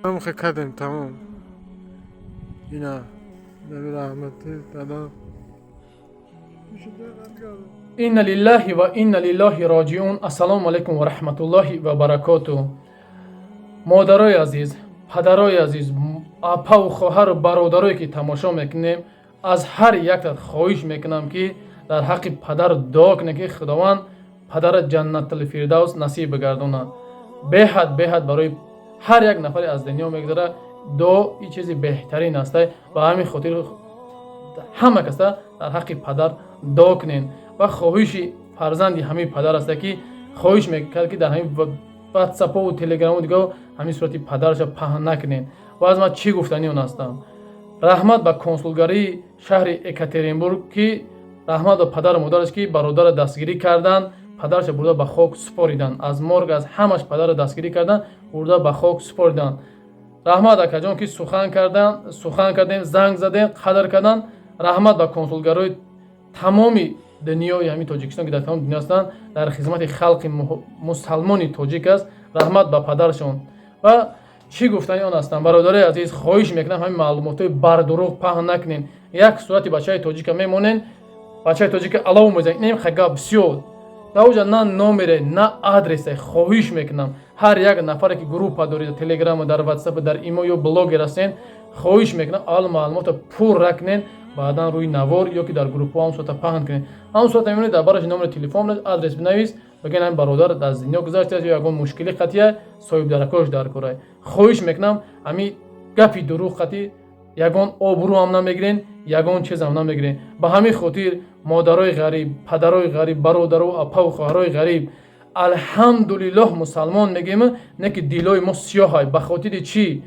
Tamam kakadım tamam. Yine Nebi rahmeti dada. İnna lillahi ve inna lillahi raciun. Assalamu alaikum ve rahmatullahi ve barakatuh. مادرای عزیز، پدرای عزیز، اپا و خواهر و برادرایی که تماشا میکنیم، از هر یکت خواهش میکنم که در حق پدر دعا کنه که خداوند پدر جنت الفردوس نصیب بگردونه. بهت برای هر یک نفر از دنیا میگذره دعا این چیزی بهترین است و همین خاطر همه کس در حق پدر دعا کنین و خواهش فرزندی همین پدر است که خواهش میکنه که در همین واتساپ و تلگرام و دیگه همین صورتی پدرش پهن نکنین. و از من چی گفتنی اون هستم؟ رحمت به کنسولگری شهر اکاترینبورگ که رحمت به پدر و مادرش که برادر دستگیری کردن، پدرش برده به خاک سپاریدن. از مرگ از همش پدر دستگیری کردن، برده به خاک سپاریدن. رحمت اکا جان که سخن کردیم، زنگ زدیم، قدر کردن. رحمت به کنسولگرای تمامی دنیای همین تاجیکستان که در تمام دنیا هستند در خدمت خلق مسلمانی تاجیک است. رحمت به پدرشون. و چی گفتنی آن هستم؟ برادرای عزیز خواهش میکنم همین معلوماتای بردروغ پهن نکنین. یک صورتی بچهای تاجیک میمونین، بچهای تاجیک علاوه میزنین، نیم خگا بسیار داوجا نه نامره نه آدرس. خواهش میکنم هر یک نفری که گروه دارید تلگرام، در واتساپ، در ایمو یا بلاگ هستین، خواهش میکنم آل معلومات پر رکنین، بعدا روی نوار یا که در گروپ ها هم صورت پهن کنین. هم صورت میمونید دربارش نمره تلفن آدرس بنویس، بگین این برادر از دنیا گذشته یا یگان مشکلی خطیه صاحب درکاش در کارای. خواهش میکنم همین گپی دروغ خطی یگان آبرو هم نمیگیرین، یگان چیز هم نمیگیرین. به همین خاطر مادرای غریب، پدرای غریب، برادر و اپا و خواهرای غریب الحمدلله مسلمان میگیم، نه که دیلای ما سیاه های. به خاطر چی؟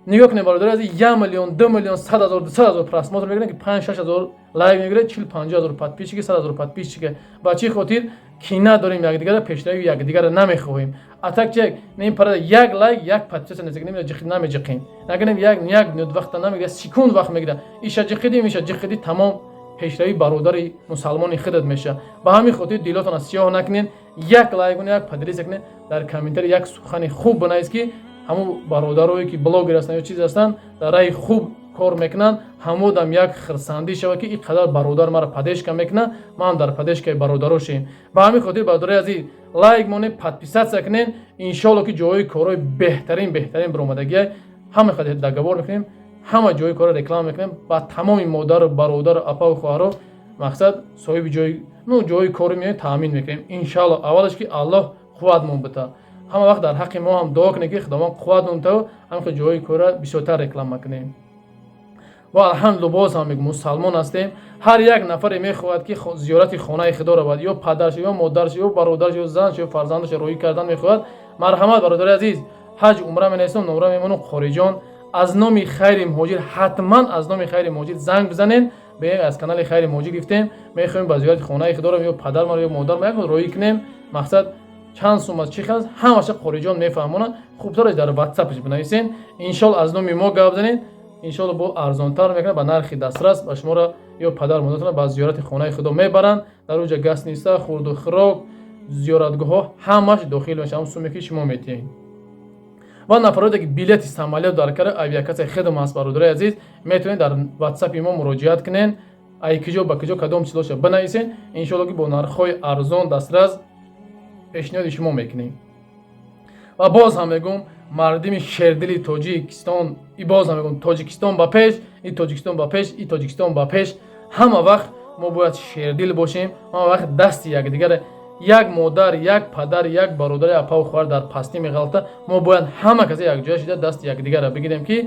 نگاه کنید برادر از 1 میلیون 2 میلیون 100,000 200,000 پراسماتر میگیرن که 5 6000 لایک میگیره، 40 50000 پات پیش که 100,000 پات پیش که با چی خاطر کینه داریم یک دیگر پیشروی یک دیگر نمیخوایم. اتاک چک نیم پر یک لایک یک پات پیش نزدیک نمیشه جخید نمیجقین، نگنیم یک نود وقت نمیگه سکوند وقت میگیره، ایش جخیدی تمام پیشروی برادر مسلمانی خودت میشه. با همین خاطر دیلاتون سیاه نکنین، یک لایک و یک پادریس کنین، در کامنتر یک سخن خوب بنویس که همو برادرایی که بلاگر هستن یا چیز هستن در راه خوب کار میکنن، همودم یک خرسندی شوه که این قدر برادر مرا پدیش کم میکنه، ما هم در پدیش که برادراشیم. با همین خاطر برادرای عزیز لایک مونه پادپیسات سکنین، انشالله که جای کارهای بهترین برآمدگی همه خدمت دگوار میکنیم، همه جای کار رکلام میکنیم با تمام مادر و برادر اپا و خواهر، مقصد صاحب جای کاری میای تامین میکنیم انشالله. اولش که الله قوتمون بده، همه وقت در حق ما هم دعا کنیم که خداوند قوتمون بده، همین جای کار بیشتر رکلام میکنیم. و الحمدلله باز هم مسلمان هستیم. هر یک نفر میخواهد که زیارت خانه خدا رو یا پدرش یا مادرش یا برادرش یا زنش یا فرزندش روی کردن میخواهد، مرحمت برادر عزیز حج عمره می‌نویسم، نمره میمونم خارجان از نام خیر مهاجر، حتما از نام خیر مهاجر زنگ بزنین، به از کانال خیر مهاجر گفتیم میخوایم با زیارت خانه خدا رو یا پدر ما یا مادر ما روی کنیم، مقصد چند سوم از چی خاص همش خارجان میفهمونن، خوبترش در واتساپش بنویسین، ان شاء الله از نام ما گپ بزنین، ان شاء الله با ارزانتر میکنه، با نرخ دسترس به شما را یا پدر مادرتون با زیارت خانه خدا میبرن. در اونجا گس نیسته، خورد و خراب، زیارتگاه ها همش داخل میشه، هم سومی که شما میتین. و نفراتی که بلیط استعمالی در کار اویاکاس خدمت است برادرای عزیز میتونید در واتساپ ما مراجعت کنین، ای کجا با کجا کدام چیزاش بنویسین، ان شاء الله که با نرخ‌های ارزان دسترس پیشنهاد شما میکنیم. و باز هم میگم مردم شهردلی تاجیکستان، ای باز هم میگم تاجیکستان با پیش، ای تاجیکستان با پیش، ای تاجیکستان با پیش، همه وقت ما باید شهردل باشیم، همه وقت دست یک دیگر، یک مادر، یک پدر، یک برادر اپا و خواهر در پستی میغلطه، ما باید همه کسی یک جای شده دست یک دیگر را بگیریم که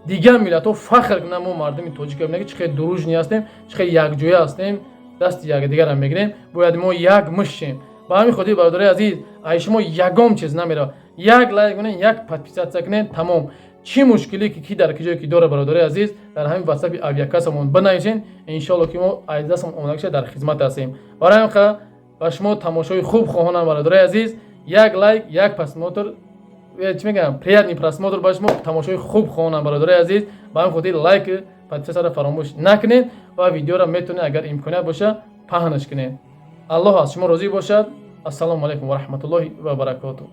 دیگر ملت ها فخر کنن ما مردم تاجیک ببینیم که چقدر دروژنی هستیم، چقدر یک جای هستیم، دست یک دیگر را میگیریم، باید ما یک مشیم. با همین خاطر برادرای عزیز ای شما یگام چیز نمیره، یک لایک کنین، یک پادپیسات سکنین، تمام. چی مشکلی که کی در کجای کی داره برادرای عزیز در همین واتساپ اویاکاسمون بنویسین، ان شاء الله که ما ایداسم اونکش در خدمت هستیم. برای همین با شما تماشای خوب خواهانم برادرای عزیز، یک لایک، یک پراسماتر، چی میگم приятный просмотр با شما تماشای خوب خواهانم برادرای عزیز. با همین خاطر لایک پادپیسات را فراموش نکنین و ویدیو را میتونید اگر امکانیت باشه پهنش کنین. الله از شما راضی باشد. السلام علیکم و رحمت الله و برکاته.